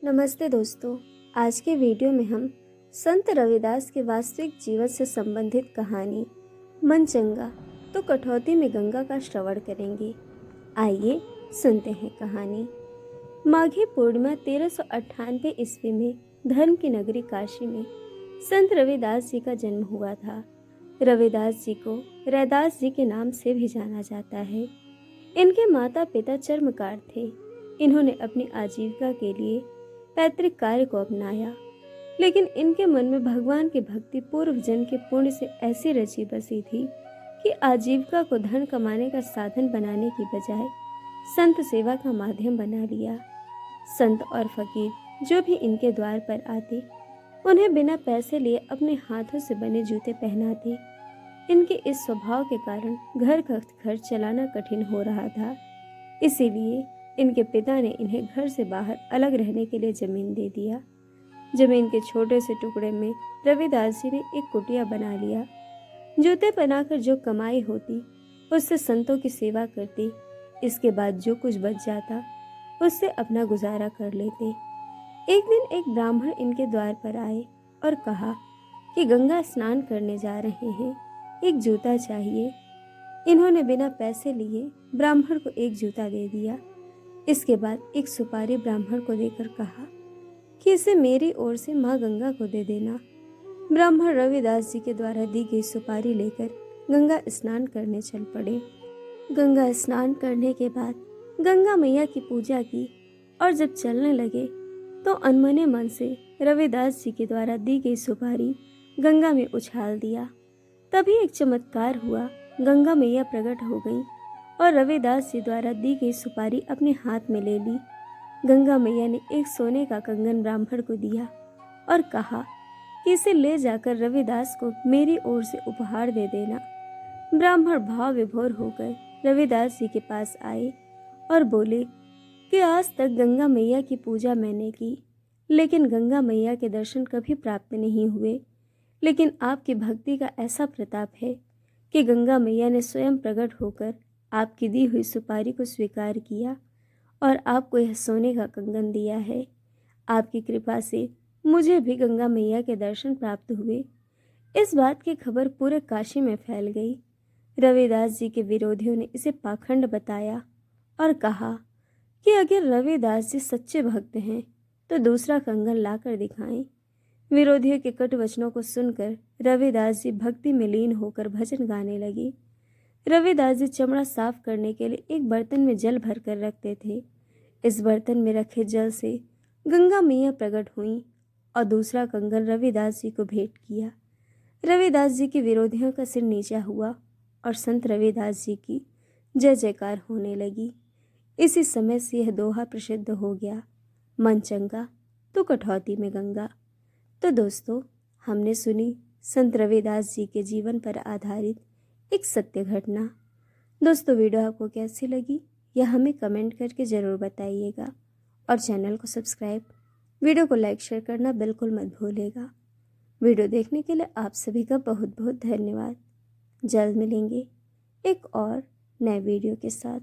नमस्ते दोस्तों। आज के वीडियो में हम संत रविदास के वास्तविक जीवन से संबंधित कहानी मन चंगा तो कटौती में गंगा का श्रवण करेंगे। आइए सुनते हैं कहानी। माघी पूर्णिमा 1398 ईस्वी में धर्म की नगरी काशी में संत रविदास जी का जन्म हुआ था। रविदास जी को रैदास जी के नाम से भी जाना जाता है। इनके माता पिता चर्मकार थे। इन्होंने अपनी आजीविका के लिए पैतृक कार्य को अपनाया, लेकिन इनके मन में भगवान की भक्ति पूर्व जन्म के पुण्य से ऐसी रची बसी थी कि आजीविका को धन कमाने का साधन बनाने की बजाय संत सेवा का माध्यम बना लिया। संत और फकीर जो भी इनके द्वार पर आते, उन्हें बिना पैसे लिए अपने हाथों से बने जूते पहनाते। इनके इस स्वभाव के कारण घर का खर्च चलाना कठिन हो रहा था। इसीलिए इनके पिता ने इन्हें घर से बाहर अलग रहने के लिए जमीन दे दिया। जमीन के छोटे से टुकड़े में रविदास जी ने एक कुटिया बना लिया। जूते बनाकर जो कमाई होती उससे संतों की सेवा करती। इसके बाद जो कुछ बच जाता उससे अपना गुजारा कर लेते। एक दिन एक ब्राह्मण इनके द्वार पर आए और कहा कि गंगा स्नान करने जा रहे हैं, एक जूता चाहिए। इन्होंने बिना पैसे लिए ब्राह्मण को एक जूता दे दिया। इसके बाद एक सुपारी ब्राह्मण को देकर कहा कि इसे मेरी ओर से माँ गंगा को दे देना। ब्राह्मण रविदास जी के द्वारा दी गई सुपारी लेकर गंगा स्नान करने चल पड़े। गंगा स्नान करने के बाद गंगा मैया की पूजा की और जब चलने लगे तो अनमने मन से रविदास जी के द्वारा दी गई सुपारी गंगा में उछाल दिया। तभी एक चमत्कार हुआ। गंगा मैया प्रकट हो गई और रविदास जी द्वारा दी गई सुपारी अपने हाथ में ले ली। गंगा मैया ने एक सोने का कंगन ब्राह्मण को दिया और कहा कि इसे ले जाकर रविदास को मेरी ओर से उपहार दे देना। ब्राह्मण भाव विभोर होकर रविदास जी के पास आए और बोले कि आज तक गंगा मैया की पूजा मैंने की, लेकिन गंगा मैया के दर्शन कभी प्राप्त नहीं हुए। लेकिन आपकी भक्ति का ऐसा प्रताप है कि गंगा मैया ने स्वयं प्रकट होकर आपकी दी हुई सुपारी को स्वीकार किया और आपको यह सोने का कंगन दिया है। आपकी कृपा से मुझे भी गंगा मैया के दर्शन प्राप्त हुए। इस बात की खबर पूरे काशी में फैल गई। रविदास जी के विरोधियों ने इसे पाखंड बताया और कहा कि अगर रविदास जी सच्चे भक्त हैं तो दूसरा कंगन लाकर दिखाएं। विरोधियों के कटु वचनों को सुनकर रविदास जी भक्ति में लीन होकर भजन गाने लगे। रविदास जी चमड़ा साफ करने के लिए एक बर्तन में जल भर कर रखते थे। इस बर्तन में रखे जल से गंगा मैया प्रकट हुई और दूसरा कंगन रविदास जी को भेंट किया। रविदास जी के विरोधियों का सिर नीचा हुआ और संत रविदास जी की जय जयकार होने लगी। इसी समय से यह दोहा प्रसिद्ध हो गया, मन चंगा तो कटौती में गंगा। तो दोस्तों, हमने सुनी संत रविदास जी के जीवन पर आधारित एक सत्य घटना। दोस्तों, वीडियो आपको कैसी लगी यह हमें कमेंट करके ज़रूर बताइएगा और चैनल को सब्सक्राइब, वीडियो को लाइक शेयर करना बिल्कुल मत भूलिएगा। वीडियो देखने के लिए आप सभी का बहुत बहुत धन्यवाद। जल्द मिलेंगे एक और नए वीडियो के साथ।